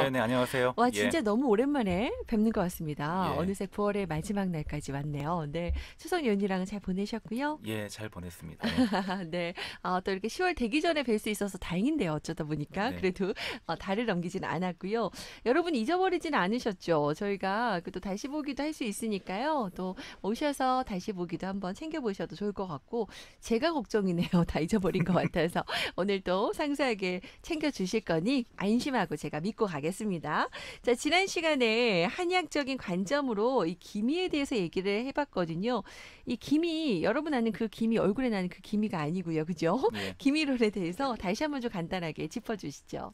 네네, 안녕하세요. 와, 예, 진짜 너무 오랜만에 뵙는 것 같습니다. 예, 어느새 9월의 마지막 날까지 왔네요. 네, 추석 연휴랑 잘 보내셨고요. 예, 잘 보냈습니다. 네, 네, 또 이렇게 10월 되기 전에 뵐 수 있어서 다행인데요. 어쩌다 보니까 네, 그래도 달을 넘기진 않았고요. 여러분 잊어버리진 않으셨죠? 저희가 또 다시 보기도 할 수 있으니까요. 또 오셔서 다시 보기도 한번 챙겨보셔도 좋을 것 같고 제가 걱정이네요. 다 잊어버린 것 같아서 오늘도 상세하게 챙겨주실 거니 안심하고 제가 믿고 가겠습니다. 자, 지난 시간에 한의학적인 관점으로 이 기미에 대해서 얘기를 해봤거든요. 이 기미, 여러분 아는 그 기미, 얼굴에 나는 그 기미가 아니고요. 그죠? 예. 기미론에 대해서 다시 한번 좀 간단하게 짚어주시죠.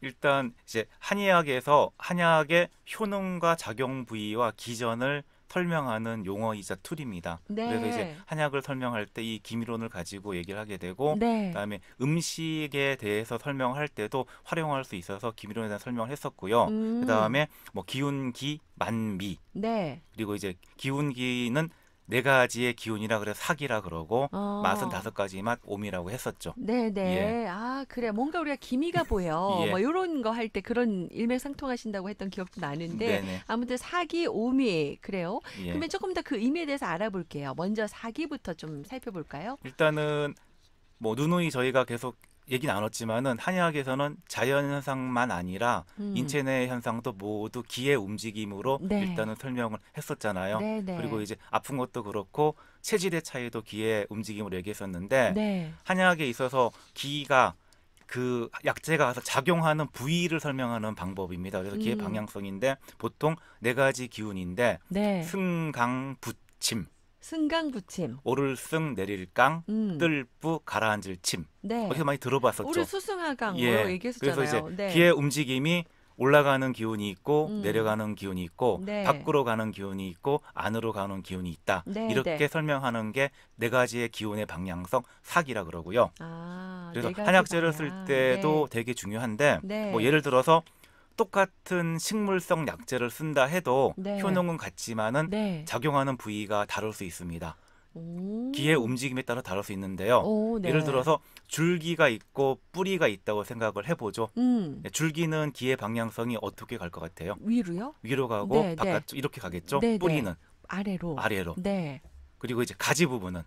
일단 이제 한의학에서 한약의 효능과 작용 부위와 기전을 설명하는 용어이자 툴입니다. 그래서 이제 네. 한약을 설명할 때 이 기미론을 가지고 얘기를 하게 되고, 네. 그다음에 음식에 대해서 설명할 때도 활용할 수 있어서 기미론에 대한 설명을 했었고요. 음. 그다음에 뭐 기운기, 만미, 네. 그리고 이제 기운기는 네 가지의 기운이라 그래서 사기라 그러고, 맛은 어. 다섯 가지 맛 옴이라고 했었죠. 예, 네네. 그래. 뭔가 우리가 기미가 보여. 뭐, 예, 요런 거 할 때 그런 일맥상통하신다고 했던 기억도 나는데, 네네, 아무튼 사기, 오미, 그래요. 예. 그러면 조금 더 그 의미에 대해서 알아볼게요. 먼저 사기부터 좀 살펴볼까요? 일단은 뭐 누누이 저희가 계속 얘기 나눴지만은 한의학에서는 자연 현상만 아니라 음. 인체 내 현상도 모두 기의 움직임으로 네. 일단은 설명을 했었잖아요. 그리고 네네. 이제 아픈 것도 그렇고 체질의 차이도 기의 움직임으로 얘기했었는데, 네. 한약에 있어서 기가 그 약재가 가서 작용하는 부위를 설명하는 방법입니다. 그래서 기의 음. 방향성인데 보통 네 가지 기운인데, 네. 승강부침, 승강부침. 오를승 내릴강, 음. 뜰부 가라앉을 침. 네. 어디서 많이 우리 들어봤었죠. 수승하강 뭐 예. 그래서 이제 얘기했었잖아요. 네. 기의 움직임이 올라가는 기운이 있고 음. 내려가는 기운이 있고 네. 밖으로 가는 기운이 있고 안으로 가는 기운이 있다. 네, 이렇게 네. 설명하는 게 네 가지의 기운의 방향성 사기라 그러고요. 그래서 네 가지 한약재를 쓸 방향. 때도 네. 되게 중요한데, 뭐 네. 예를 들어서 똑같은 식물성 약재를 쓴다 해도 네. 효능은 같지만은 네. 작용하는 부위가 다를 수 있습니다. 기의 오. 움직임에 따라 다를 수 있는데요. 오, 예를 네. 들어서 줄기가 있고 뿌리가 있다고 생각을 해보죠. 음. 줄기는 기의 방향성이 어떻게 갈 것 같아요? 위로요? 위로 가고 네, 네. 바깥쪽 이렇게 가겠죠. 네, 네. 뿌리는 아래로. 아래로. 네. 그리고 이제 가지 부분은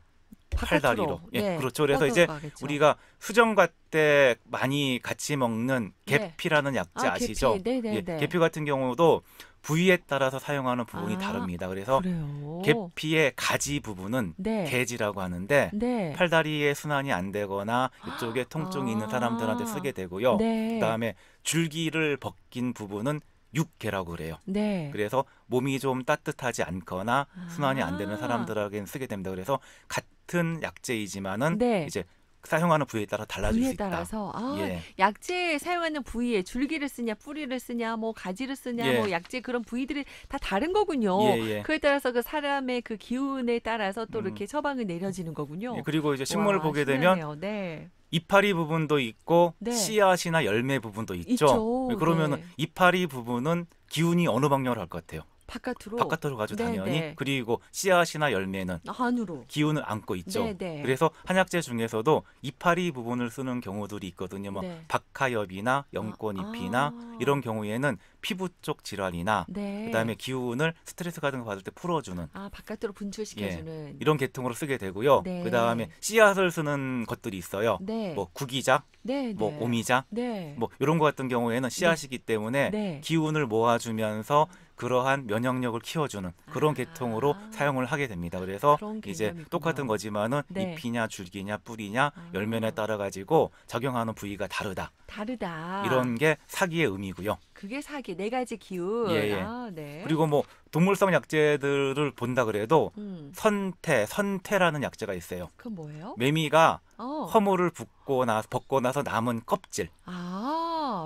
바깥으로. 팔다리로. 예, 네. 그렇죠. 그래서 이제 뻗어가겠죠. 우리가 수정과 때 많이 같이 먹는 네. 계피라는 약재 계피. 아시죠? 네, 네, 예, 네. 계피 같은 경우도 부위에 따라서 사용하는 부분이 아, 다릅니다. 그래서 그래요. 계피의 가지 부분은 네. 계지라고 하는데, 네. 팔다리에 순환이 안 되거나 이쪽에 통증이 있는 사람들한테 쓰게 아. 되고요. 네. 그다음에 줄기를 벗긴 부분은 육계라고 그래요. 네. 그래서 몸이 좀 따뜻하지 않거나 순환이 안 되는 아. 사람들에게는 쓰게 됩니다. 그래서 같은 약재이지만은 네. 이제 사용하는 부위에 따라 달라질 수 부위에 있다. 따라서 예, 약재 사용하는 부위에 줄기를 쓰냐 뿌리를 쓰냐 뭐 가지를 쓰냐 예, 뭐 약재 그런 부위들이 다 다른 거군요. 예, 예. 그에 따라서 그 사람의 그 기운에 따라서 또 음, 이렇게 처방이 내려지는 예. 거군요. 그리고 이제 식물을 와, 보게 되면 신기하네요. 네. 이파리 부분도 있고 네. 씨앗이나 열매 부분도 있죠. 있죠. 그러면은 네. 이파리 부분은 기운이 어느 방향으로 할 것 같아요? 바깥으로. 바깥으로 가죠, 네, 당연히. 네. 그리고 씨앗이나 열매는 안으로. 기운을 안고 네, 있죠. 네. 그래서 한약재 중에서도 이파리 부분을 쓰는 경우들이 있거든요. 뭐 네. 박하엽이나 아, 연꽃잎이나 이런 아. 경우에는 피부 쪽 질환이나 그다음에 네. 기운을 스트레스 같은 거 받을 때 풀어주는, 바깥으로 예, 분출시켜주는. 이런 계통으로 쓰게 되고요. 그다음에 네. 씨앗을 쓰는 것들이 있어요. 네. 뭐 구기자, 네, 뭐 네. 오미자, 네. 뭐 이런 거 같은 경우에는 네. 씨앗이기 때문에 네. 기운을 모아주면서 그러한 면역력을 키워주는 그런 계통으로 아. 사용을 하게 됩니다. 그래서 그런 이제 개념이군요. 똑같은 거지만은 네. 잎이냐 줄기냐 뿌리냐 열매에 아, 따라 가지고 작용하는 부위가 다르다. 다르다. 이런 게 사기의 의미고요. 그게 사기, 네 가지 기운. 예예. 네. 그리고 뭐 동물성 약재들을 본다 그래도 음, 선태라는 약재가 있어요. 그건 뭐예요? 매미가 어, 허물을 벗고 나서 남은 껍질.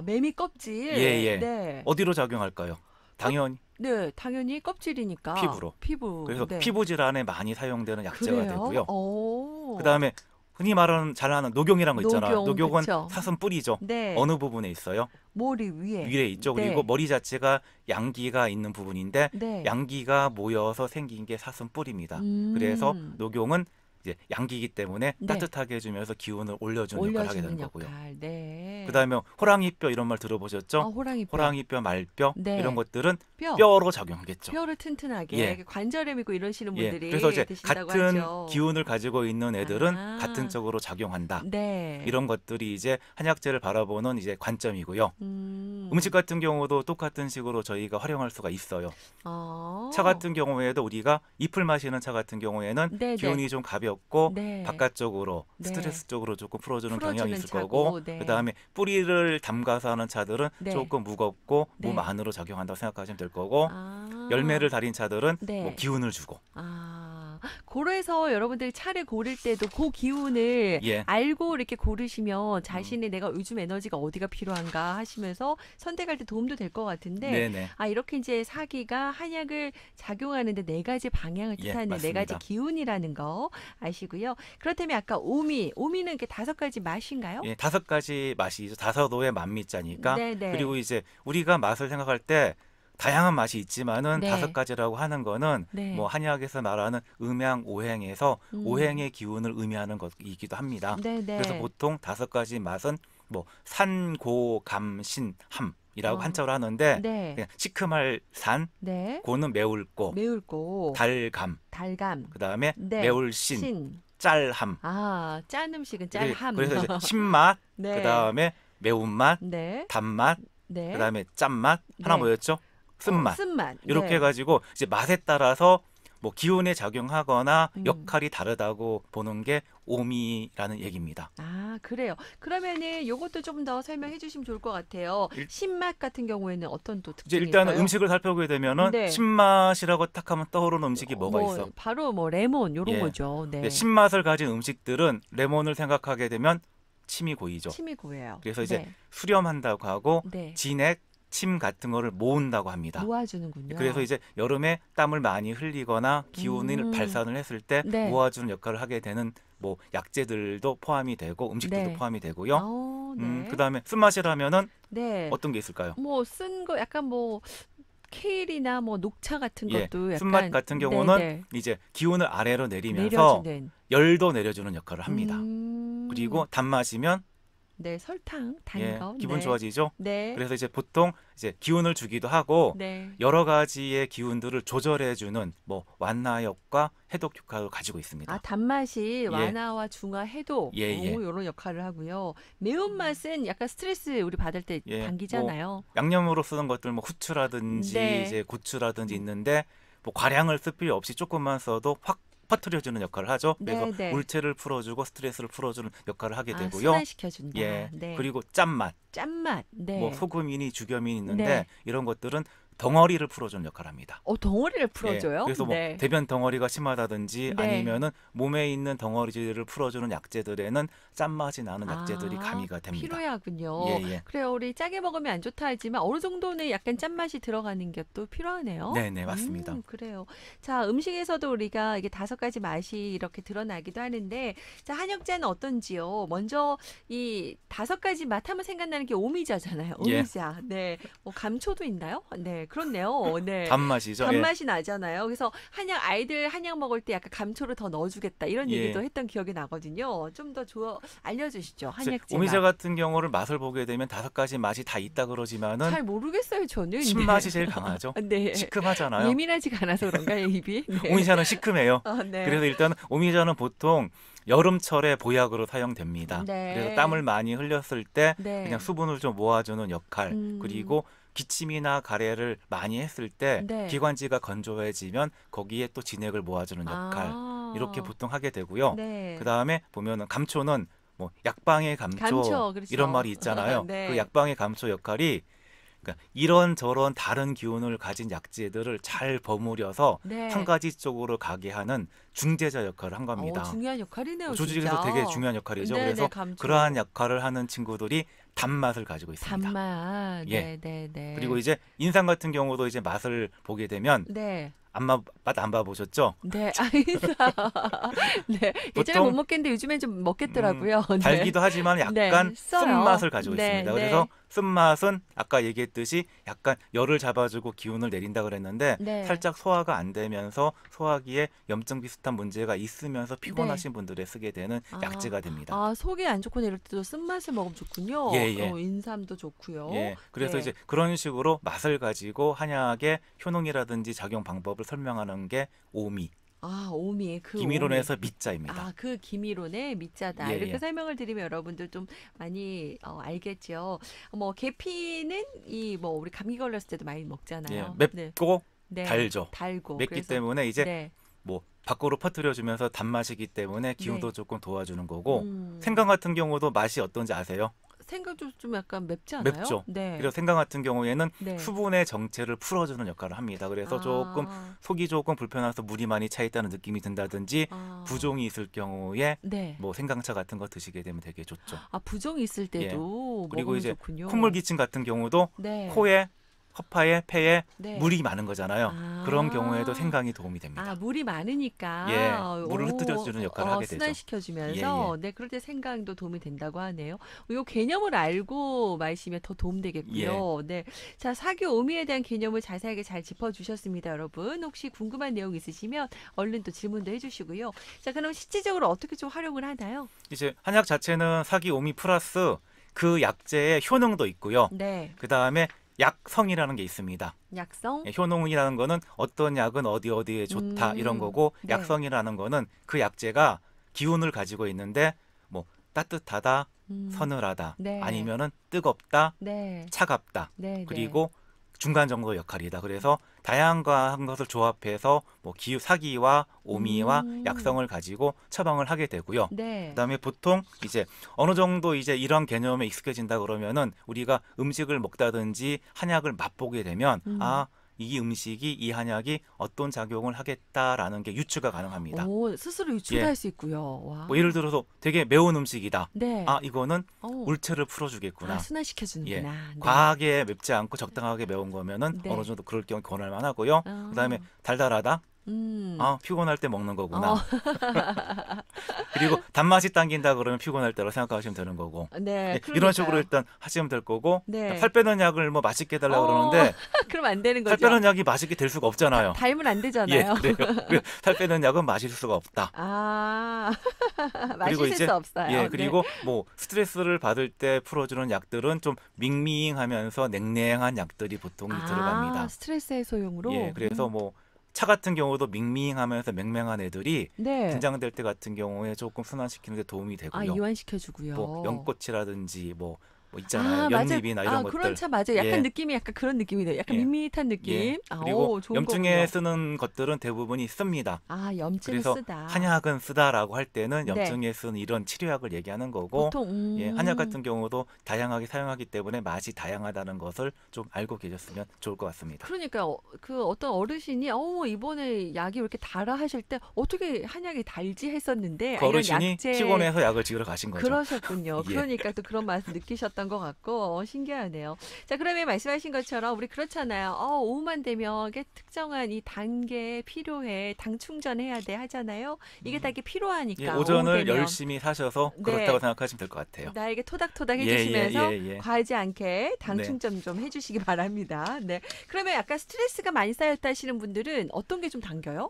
매미 껍질. 예예. 네. 어디로 작용할까요? 껍, 당연히 네, 당연히 껍질이니까. 피부로. 피부, 그래서 네. 피부 질환에 많이 사용되는 약재가 그래요? 되고요. 오, 그다음에 흔히 말하는 잘 아는 녹용이란 거 있잖아요. 녹용, 녹용은 그쵸. 사슴 뿌리죠. 네. 어느 부분에 있어요? 머리 위에. 위에 있죠. 그리고 네. 머리 자체가 양기가 있는 부분인데 네. 양기가 모여서 생긴 게 사슴 뿌리입니다. 그래서 음, 녹용은 이제 양기이기 때문에 네. 따뜻하게 해주면서 기운을 올려주는 역할을 하게 되는 올려주는 거고요. 역할. 네. 그다음에 호랑이뼈 이런 말 들어보셨죠? 호랑이뼈. 호랑이뼈, 말뼈 네. 이런 것들은 뼈. 뼈로 작용하겠죠. 뼈를 튼튼하게 예. 관절염 있고 이러시는 예, 분들이 그래서 이제 드신다고 같은 하죠. 기운을 가지고 있는 애들은 아. 같은 쪽으로 작용한다. 네. 이런 것들이 이제 한약재를 바라보는 이제 관점이고요. 음식 같은 경우도 똑같은 식으로 저희가 활용할 수가 있어요. 차 같은 경우에도 우리가 잎을 마시는 차 같은 경우에는 네네. 기운이 좀 가볍고 네. 바깥쪽으로 네. 스트레스 쪽으로 조금 풀어주는 경향이 풀어주는 있을 차고, 거고 네. 그다음에 뿌리를 담가서 하는 차들은 네. 조금 무겁고 네. 몸 안으로 작용한다고 생각하시면 될 거고 아. 열매를 달인 차들은 네. 뭐 기운을 주고 그래서 여러분들이 차를 고를 때도 그 기운을 예. 알고 이렇게 고르시면 자신의 내가 요즘 에너지가 어디가 필요한가 하시면서 선택할 때 도움도 될 것 같은데 네네. 이렇게 이제 사기가 한약을 작용하는데 네 가지 방향을 예, 뜻하는 네 가지 맞습니다. 기운이라는 거 아시고요. 그렇다면 아까 오미는 이렇게 5가지 맛인가요? 예, 5가지 맛이죠. 다섯오의 만미자니까. 네네. 그리고 이제 우리가 맛을 생각할 때 다양한 맛이 있지만은 네. 5가지라고 하는 거는 네. 뭐 한의학에서 말하는 음양 오행에서 음. 오행의 기운을 의미하는 것이기도 합니다. 네네. 그래서 보통 5가지 맛은 뭐 산, 고, 감, 신, 함이라고 한자로 하는데 네. 그냥 시큼할 산, 네. 고는 매울고, 매울고 달감, 달감. 그다음에 네. 매울 신, 짤함. 짠 음식은 짤함. 그래서 이제 신맛, 네. 그다음에 매운맛, 네. 단맛, 네. 그다음에 짠맛, 하나 네. 뭐였죠? 쓴맛. 쓴맛. 이렇게 네. 해가지고 이제 맛에 따라서 뭐 기운에 작용하거나 음. 역할이 다르다고 보는 게 오미라는 얘기입니다. 그래요. 그러면은 요것도 좀 더 설명해 주시면 좋을 것 같아요. 신맛 같은 경우에는 어떤 또 이제 특징이 일단은 있어요? 음식을 살펴보게 되면은 네. 신맛이라고 딱 하면 떠오르는 음식이 뭐가 있어? 바로 뭐 레몬 요런 예. 거죠. 네. 신맛을 가진 음식들은 레몬을 생각하게 되면 침이 고이죠. 침이 고여요. 그래서 이제 네. 수렴한다고 하고 네. 진액, 침 같은 거를 모은다고 합니다. 모아주는군요. 그래서 이제 여름에 땀을 많이 흘리거나 기운을 발산을 했을 때 네. 모아주는 역할을 하게 되는 뭐 약재들도 포함이 되고 음식들도 네. 포함이 되고요. 네. 그다음에 쓴맛이라면은 네. 어떤 게 있을까요? 뭐 쓴 거 약간 뭐 케일이나 뭐 녹차 같은 예, 것도 약간 쓴맛 같은 경우는 네네. 이제 기운을 아래로 내리면서 내려주는 열도 내려주는 역할을 합니다. 음. 그리고 단맛이면 네, 설탕 단 예, 거. 기분 네. 좋아지죠. 네. 그래서 이제 보통 이제 기운을 주기도 하고 네. 여러 가지의 기운들을 조절해주는 뭐 완화력과 해독 효과를 가지고 있습니다. 단맛이 완화와 중화, 해독 예, 예. 이런 역할을 하고요. 매운맛은 약간 스트레스 우리 받을 때 예, 당기잖아요. 양념으로 쓰는 것들 뭐 후추라든지 네. 이제 고추라든지 있는데 뭐 과량을 쓸 필요 없이 조금만 써도 확 퍼뜨려주는 역할을 하죠. 그래서 네. 울체를 풀어주고 스트레스를 풀어주는 역할을 하게 되고요. 순환시켜준다. 예, 네. 그리고 짠맛, 짠맛. 네. 뭐 소금이니 죽염이 있는데 네. 이런 것들은 덩어리를 풀어주는 역할을 합니다. 덩어리를 풀어줘요. 예, 그래서 뭐 네. 대변 덩어리가 심하다든지 네. 아니면은 몸에 있는 덩어리를 풀어주는 약재들에는 짠맛이 나는 약재들이 가미가 됩니다. 필요하군요. 예. 그래요. 우리 짜게 먹으면 안 좋다 하지만 어느 정도는 약간 짠맛이 들어가는 게 또 필요하네요. 네네 맞습니다. 그래요. 자, 음식에서도 우리가 이게 5가지 맛이 이렇게 드러나기도 하는데 자, 한약재는 어떤지요? 먼저 이 5가지 맛 하면 생각나는 게 오미자잖아요. 예. 오미자. 네. 감초도 있나요? 네, 그렇네요. 네. 단맛이죠. 예. 단맛이 나잖아요. 그래서 아이들 한약 먹을 때 약간 감초를 더 넣어주겠다 이런 예. 얘기도 했던 기억이 나거든요. 좀 더 알려주시죠. 한약재 오미자 맛. 같은 경우를 맛을 보게 되면 5가지 맛이 다 있다 그러지만은 잘 모르겠어요, 저는. 신맛이 제일 강하죠. 네. 시큼하잖아요. 예민하지가 않아서 그런가요, 입이? 네. 오미자는 시큼해요. 네. 그래서 일단 오미자는 보통 여름철에 보약으로 사용됩니다. 네. 그래서 땀을 많이 흘렸을 때 네. 그냥 수분을 좀 모아주는 역할 그리고 기침이나 가래를 많이 했을 때 네. 기관지가 건조해지면 거기에 또 진액을 모아주는 역할 이렇게 보통 하게 되고요. 네. 그다음에 보면은 감초는 뭐 약방의 감초, 그렇죠. 이런 말이 있잖아요. 네. 그 약방의 감초 역할이 그러니까 이런저런 다른 기운을 가진 약재들을 잘 버무려서 네. 한 가지 쪽으로 가게 하는 중재자 역할을 한 겁니다. 중요한 역할이네요. 조직에서 진짜. 되게 중요한 역할이죠. 네네, 그래서 감초. 그러한 역할을 하는 친구들이 단맛을 가지고 있습니다. 단맛. 예. 네. 그리고 이제 인삼 같은 경우도 이제 맛을 보게 되면 네. 맛 안 봐보셨죠? 네, 아이사. 네, 예전에 못 보통 먹겠는데 요즘엔 좀 먹겠더라고요. 네. 달기도 하지만 네, 약간 써요. 쓴맛을 가지고 네, 있습니다. 네, 그래서 쓴맛은 아까 얘기했듯이 약간 열을 잡아주고 기운을 내린다 그랬는데 네, 살짝 소화가 안 되면서 소화기에 염증 비슷한 문제가 있으면서 네. 피곤하신 분들에 쓰게 되는 아, 약재가 됩니다. 아, 속이 안 좋거나 이럴 때도 쓴맛을 먹으면 좋군요. 예, 예. 인삼도 좋고요. 예, 그래서 이제 네. 그런 식으로 맛을 가지고 한약의 효능이라든지 작용 방법을 설명하는 게 오미, 아, 오미, 그 오미. 기미론에서 미자입니다. 아, 그 김이론의 밑자다. 예, 이렇게 예, 설명을 드리면 여러분들 좀 많이 알겠죠. 뭐 계피는 이 뭐 우리 감기 걸렸을 때도 많이 예, 먹잖아요. 네, 맵고 네, 달죠. 달고. 맵기 그래서 때문에 이제 네, 뭐 밖으로 퍼뜨려주면서 단맛이기 때문에 기운도 네. 조금 도와주는 거고 음, 생강 같은 경우도 맛이 어떤지 아세요? 생각도 좀 약간 맵지 않아요? 맵죠. 네, 그래서 생강 같은 경우에는 네. 수분의 정체를 풀어주는 역할을 합니다. 그래서 조금 아, 속이 조금 불편해서 물이 많이 차 있다는 느낌이 든다든지 아, 부종이 있을 경우에 네. 뭐 생강차 같은 거 드시게 되면 되게 좋죠. 아, 부종이 있을 예. 때도 그리고 먹으면 이제 콧물 좋군요. 기침 같은 경우도 네, 코에 허파에 폐에 네. 물이 많은 거잖아요. 그런 경우에도 아. 생강이 도움이 아, 됩니다. 물이 예. 많으니까, 물을 흩어져주는 역할을 하게 되죠. 예, 예. 순환시켜주면서, 네, 그럴 때 생강도 도움이 된다고 하네요. 요 개념을 알고 마시면 더 예. 도움되겠고요. 네. 자, 사교 오미에 대한 개념을 자세하게 잘 짚어주셨습니다, 여러분. 혹시 궁금한 내용 있으시면 얼른 또 질문도 해주시고요. 자, 그럼 실질적으로 어떻게 좀 활용을 하나요? 이제 한약 자체는 사기 오미 플러스 그 약재의 효능도 있고요. 네. 그 다음에 약성이라는 게 있습니다. 약성? 예, 효능이라는 거는 어떤 약은 어디에 좋다 이런 거고 네. 약성이라는 거는 그 약재가 기운을 가지고 있는데 뭐 따뜻하다, 음, 서늘하다, 네. 아니면은 뜨겁다, 네. 차갑다. 네, 네. 그리고 중간 정도 역할이다. 그래서 다양한 것을 조합해서 뭐 사기와 오미와 음, 약성을 가지고 처방을 하게 되고요. 네. 그다음에 보통 이제 어느 정도 이제 이런 개념에 익숙해진다 그러면은 우리가 음식을 먹다든지 한약을 맛보게 되면 음. 아, 이 음식이 이 한약이 어떤 작용을 하겠다라는 게 유추가 가능합니다. 오, 스스로 유추도 예. 할 수 있고요. 뭐 예를 와. 들어서 되게 매운 음식이다. 네. 아, 이거는 어. 울체를 아, 풀어주겠구나. 예. 순환시켜주는구나. 네. 과하게 맵지 않고 적당하게 매운 거면은 어느 네. 정도 그럴 경우 권할 만하고요. 그다음에 아, 달달하다. 음. 아, 피곤할 때 먹는 어, 거구나. 그리고 단맛이 당긴다 그러면 피곤할 때로 생각하시면 되는 거고. 네. 예, 이런 식으로 그러니까요. 일단 하시면 될 거고. 네. 살 빼는 약을 뭐 맛있게 해달라 어, 그러는데 그럼 안 되는 살 거죠. 빼는 약이 맛있게 될 수가 없잖아요. 닮으면 안 예, 되잖아요. 그래요. 살 빼는 약은 마실 수가 없다. 아, 그리고 마실 이제 수 없어요. 예, 네. 그리고 뭐 스트레스를 받을 때 풀어주는 약들은 좀 밍밍하면서 냉랭한 약들이 보통 아, 들어갑니다. 스트레스 예, 해소용으로? 그래서 뭐 차 같은 경우도 밍밍하면서 맹맹한 애들이 네. 긴장될 때 같은 경우에 조금 순환시키는 데 도움이 아, 되고요. 뭐 이완시켜주고요. 연꽃이라든지 뭐 있잖아요. 아, 맞아요. 연잎이나 이런 아, 그런 것들. 차 맞아요. 약간 예, 느낌이 약간 그런 느낌이네요. 약간 예, 밋밋한 예. 느낌. 아, 그리고 오, 좋은 염증에 거군요. 쓰는 것들은 대부분이 씁니다. 아, 염증에 그래서 쓰다. 한약은 쓰다라고 할 때는 네. 염증에 쓰는 이런 치료약을 얘기하는 거고, 보통, 예, 한약 같은 경우도 다양하게 사용하기 때문에 맛이 다양하다는 것을 좀 알고 계셨으면 좋을 것 같습니다. 그러니까 그 어떤 어르신이 이번에 약이 왜 이렇게 달아 하실 때 어떻게 한약이 달지 했었는데 그 이런 어르신이 약재 피곤해서 약을 지으러 가신 거죠. 그러셨군요. 예. 그러니까 또 그런 맛을 느끼셨던 것 같고 신기하네요. 자, 그러면 말씀하신 것처럼 우리 그렇잖아요. 오후만 되면 이게 특정한 이 단계 필요해. 당 충전해야 돼 하잖아요. 이게 다 이게 예, 필요하니까 오후 오전을 되면 열심히 사셔서 그렇다고 네. 생각하시면 될 것 같아요. 나에게 토닥토닥 예, 예, 해주시면서 예, 예. 과하지 않게 당 네. 충전 좀 해주시기 바랍니다. 네. 그러면 약간 스트레스가 많이 쌓였다 하시는 분들은 어떤 게 좀 당겨요?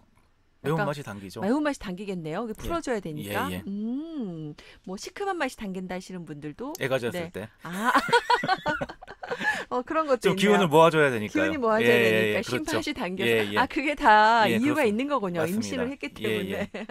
약간 매운맛이 당기죠. 매운맛이 당기겠네요. 이게 예, 풀어줘야 예, 되니까. 예. 뭐 시큼한 맛이 당긴다 하시는 분들도. 애가 졌을 네. 때. 아, 그런 것도 좀 있네요. 기운을 모아줘야 되니까요. 기운이 모아져야 예, 되니까 예, 그렇죠. 신맛이 당겨서. 예, 예. 그게 다 예, 이유가 그렇습니다. 있는 거군요. 임신을 맞습니다. 했기 예, 때문에. 예.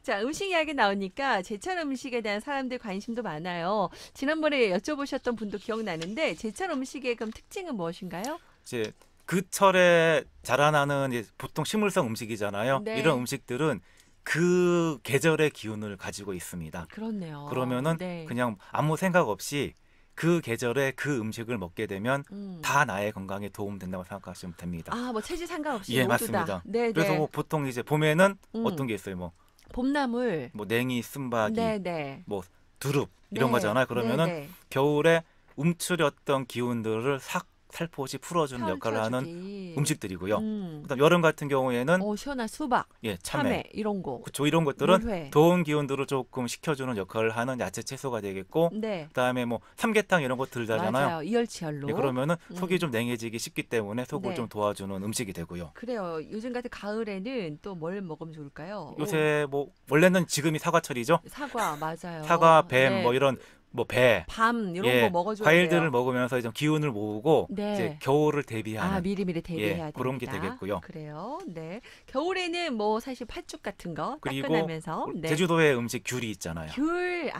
자, 음식 이야기 나오니까 제철 음식에 대한 사람들 관심도 많아요. 지난번에 여쭤보셨던 분도 기억나는데 제철 음식의 그럼 특징은 무엇인가요? 이제 그 철에 자라나는 이제 보통 식물성 음식이잖아요. 이런 네, 음식들은 그 계절의 기운을 가지고 있습니다. 그렇네요. 그러면은 네. 그냥 아무 생각 없이 그 계절에 그 음식을 먹게 되면 음. 다 나의 건강에 도움 된다고 생각하시면 됩니다. 아, 뭐 체질 상관없이 예, 모두 다. 맞습니다. 네, 그래서 네. 뭐 보통 이제 봄에는 음. 어떤 게 있어요? 봄나물. 뭐 냉이, 쓴바기, 네, 네. 뭐 두릅 이런 네, 거잖아요. 네, 그러면은 네. 겨울에 움츠렸던 기운들을 싹 살포시 풀어주는 역할을 하는 펼쳐주기. 음식들이고요. 음. 그다음 여름 같은 경우에는 시원한 수박, 예, 참외 이런 거. 그쵸, 이런 것들은 물회. 더운 기운들을 조금 식혀주는 역할을 하는 야채 채소가 되겠고, 네. 그다음에 뭐 삼계탕 이런 것들 들잖아요. 맞아요. 이열치열로. 예, 그러면은 속이 음. 좀 냉해지기 쉽기 때문에 속을 네. 좀 도와주는 음식이 되고요. 그래요. 요즘 같은 가을에는 또 뭘 먹으면 좋을까요? 요새 뭐 원래는 지금이 사과철이죠. 사과 맞아요. 사과, 뱀, 네. 뭐 이런 뭐 배, 밤 이런 거 예, 먹어줘야 과일들을 돼요. 먹으면서 좀 기운을 모으고 이제 네. 겨울을 대비하는 미리미리 대비해야 예, 그런 게 됩니다. 되겠고요. 그래요. 네. 겨울에는 뭐 사실 팥죽 같은 거 그리고 따끈하면서. 네. 제주도의 음식 귤이 있잖아요. 귤,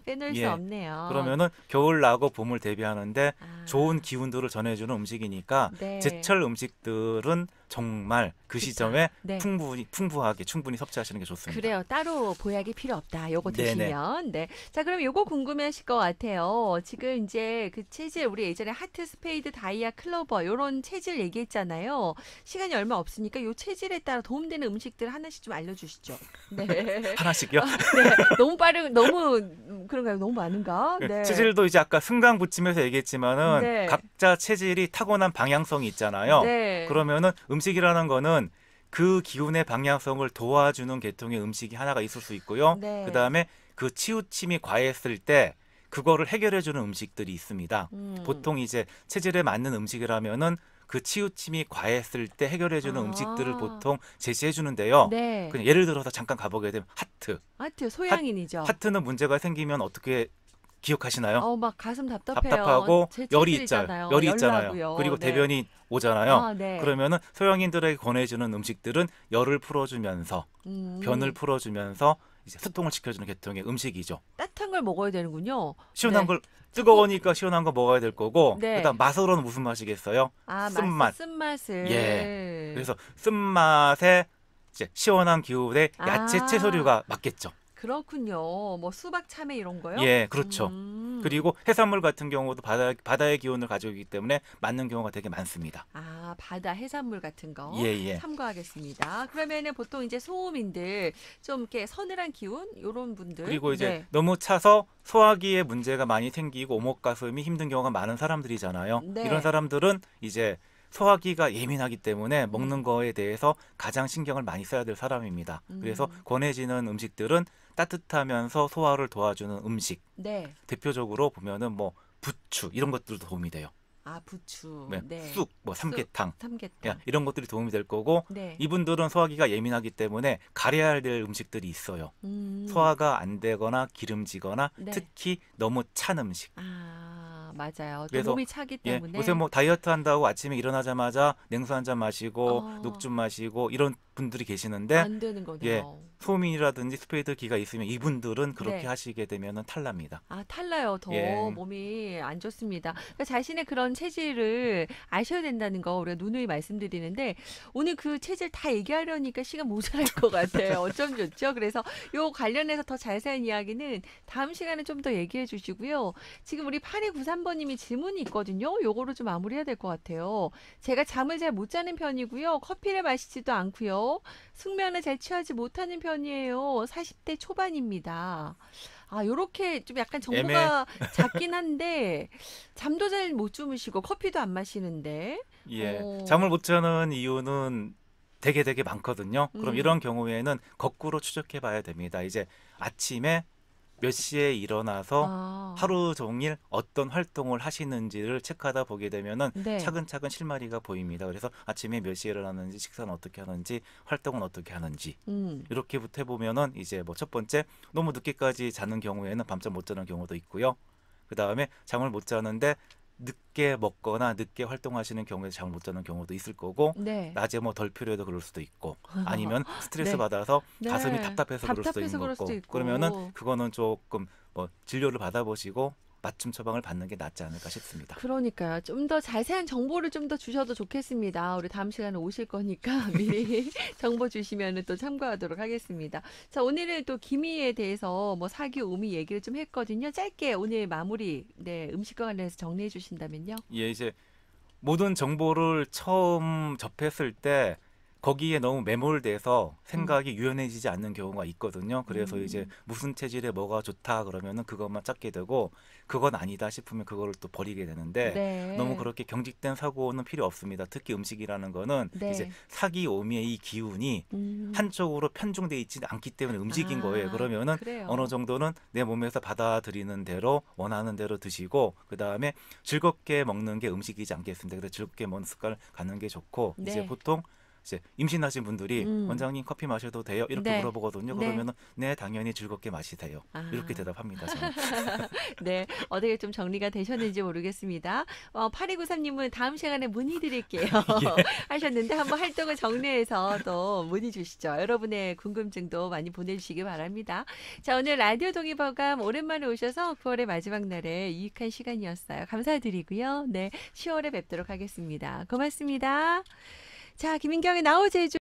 빼놓을 수 예, 없네요. 그러면은 겨울 나고 봄을 대비하는데 아, 좋은 기운들을 전해주는 음식이니까 네. 제철 음식들은 정말 그 그쵸. 시점에 네. 풍부하게 충분히 섭취하시는 게 좋습니다. 그래요. 따로 보약이 필요 없다. 요거 네네. 드시면. 네. 자, 그럼 요거 궁금해하실 것 같아요. 지금 이제 그 체질 우리 예전에 하트, 스페이드, 다이아, 클로버 요런 체질 얘기했잖아요. 시간이 얼마 없으니까 요 체질에 따라 도움되는 음식들 하나씩 좀 알려주시죠. 네. 하나씩요? 네. 너무 그런가요? 너무 많은가? 네. 체질도 이제 아까 승강부침에서 얘기했지만은 네. 각자 체질이 타고난 방향성이 있잖아요. 네. 그러면은 음식이라는 거는 그 기운의 방향성을 도와주는 계통의 음식이 하나가 있을 수 있고요. 네. 그다음에 그 치우침이 과했을 때 그거를 해결해주는 음식들이 있습니다. 보통 이제 체질에 맞는 음식이라면은 그 치우침이 과했을 때 해결해주는 음식들을 보통 제시해 주는데요. 네. 그냥 예를 들어서 잠깐 가보게 되면 하트 소양인이죠. 하트는 문제가 생기면 어떻게 기억하시나요? 막 가슴 답답해요. 답답하고 제 열이 체질이잖아요. 열이 있잖아요. 열나고요. 그리고 네. 대변이 오잖아요. 네. 그러면은 소형인들에게 권해주는 음식들은 열을 풀어주면서 변을 풀어주면서 이제 소통을 시켜주는 계통의 음식이죠. 따뜻한 걸 먹어야 되는군요. 시원한 네. 걸 뜨거우니까 시원한 거 먹어야 될 거고, 네. 그다음 맛으로는 무슨 맛이겠어요? 쓴맛. 쓴맛을. 예. 그래서 쓴맛에 이제 시원한 기운에 야채 채소류가 맞겠죠. 그렇군요. 뭐 수박, 참외 이런 거요? 예, 그렇죠. 그리고 해산물 같은 경우도 바다의 기운을 가지고 있기 때문에 맞는 경우가 되게 많습니다. 바다 해산물 같은 거 예. 참고하겠습니다. 그러면은 보통 이제 소음인들 좀 이렇게 서늘한 기운 요런 분들 그리고 이제 네. 너무 차서 소화기에 문제가 많이 생기고 오목가슴이 힘든 경우가 많은 사람들이잖아요. 네. 이런 사람들은 이제 소화기가 예민하기 때문에 먹는 거에 대해서 가장 신경을 많이 써야 될 사람입니다. 그래서 권해지는 음식들은 따뜻하면서 소화를 도와주는 음식. 네. 대표적으로 보면은 뭐 부추 이런 것들도 도움이 돼요. 부추. 네. 네. 쑥, 뭐 삼계탕, 삼계탕. 이런 것들이 도움이 될 거고, 네. 이분들은 소화기가 예민하기 때문에 가려야 될 음식들이 있어요. 소화가 안 되거나 기름지거나 네. 특히 너무 찬 음식. 맞아요. 또 그래서 몸이 차기 때문에. 요새 뭐 다이어트 한다고 아침에 일어나자마자 냉수 한 잔 마시고 녹즙 마시고 이런 분들이 계시는데 안 되는 거네요. 소음인이라든지 스페이드 기가 있으면 이분들은 그렇게 네. 하시게 되면 탈납니다. 탈나요. 더 예. 몸이 안 좋습니다. 그러니까 자신의 그런 체질을 아셔야 된다는 거 우리가 누누이 말씀드리는데 오늘 그 체질 다 얘기하려니까 시간 모자랄 것 같아요. 어쩜 좋죠? 그래서 요 관련해서 더 자세한 이야기는 다음 시간에 좀 더 얘기해 주시고요. 지금 우리 8293번님이 질문이 있거든요. 요거로 좀 마무리해야 될 것 같아요. 제가 잠을 잘 못 자는 편이고요. 커피를 마시지도 않고요. 숙면을 잘 취하지 못하는 편이에요. 40대 초반입니다. 요렇게 좀 약간 정보가 작긴 한데 잠도 잘 못 주무시고 커피도 안 마시는데 잠을 못 자는 이유는 되게 많거든요. 그럼 이런 경우에는 거꾸로 추적해 봐야 됩니다. 이제 아침에 몇 시에 일어나서 하루 종일 어떤 활동을 하시는지를 체크하다 보게 되면은 네. 차근차근 실마리가 보입니다. 그래서 아침에 몇 시에 일어나는지, 식사는 어떻게 하는지, 활동은 어떻게 하는지 이렇게부터 해보면은 이제 뭐 첫 번째 너무 늦게까지 자는 경우에는 밤잠 못 자는 경우도 있고요. 그 다음에 잠을 못 자는데 늦게 먹거나 늦게 활동하시는 경우에 잠을 못 자는 경우도 있을 거고, 네. 낮에 뭐 덜 필요해도 그럴 수도 있고, 아니면 스트레스 네. 받아서 네. 가슴이 답답해서 그럴 수도 있는 그럴 수도 거고, 있고. 그러면은 그거는 조금 뭐 진료를 받아보시고 맞춤 처방을 받는 게 낫지 않을까 싶습니다. 그러니까요. 좀 더 자세한 정보를 좀 더 주셔도 좋겠습니다. 우리 다음 시간에 오실 거니까 미리 정보 주시면 또 참고하도록 하겠습니다. 자, 오늘은 또 기미에 대해서 뭐 사기, 오미 얘기를 좀 했거든요. 짧게 오늘 마무리 음식과 관련해서 정리해 주신다면요. 이제 모든 정보를 처음 접했을 때 거기에 너무 매몰돼서 생각이 유연해지지 않는 경우가 있거든요. 그래서 이제 음. 무슨 체질에 뭐가 좋다 그러면은 그것만 찾게 되고 그건 아니다 싶으면 그거를 또 버리게 되는데 너무 네. 그렇게 경직된 사고는 필요 없습니다. 특히 음식이라는 거는 이제 네. 사기오미의 이 기운이 음. 한쪽으로 편중돼 있지 않기 때문에 음식인 거예요. 아, 그러면은 어느 그래요. 정도는 내 몸에서 받아들이는 대로 원하는 대로 드시고 그다음에 즐겁게 먹는 게 음식이지 않겠습니까? 그래서 즐겁게 먹는 습관을 갖는 게 좋고 이제 네. 보통 이제 임신하신 분들이 음. 원장님 커피 마셔도 돼요? 이렇게 네. 물어보거든요. 네. 그러면은 네, 당연히 즐겁게 마시세요. 이렇게 아. 대답합니다, 저는. 네. 어떻게 좀 정리가 되셨는지 모르겠습니다. 8293님은 다음 시간에 문의 드릴게요. 예. 하셨는데 한번 활동을 정리해서 또 문의 주시죠. 여러분의 궁금증도 많이 보내주시기 바랍니다. 자, 오늘 라디오 동의보감 오랜만에 오셔서 9월의 마지막 날에 유익한 시간이었어요. 감사드리고요. 네. 10월에 뵙도록 하겠습니다. 고맙습니다. 자, 김인경의 나우 제주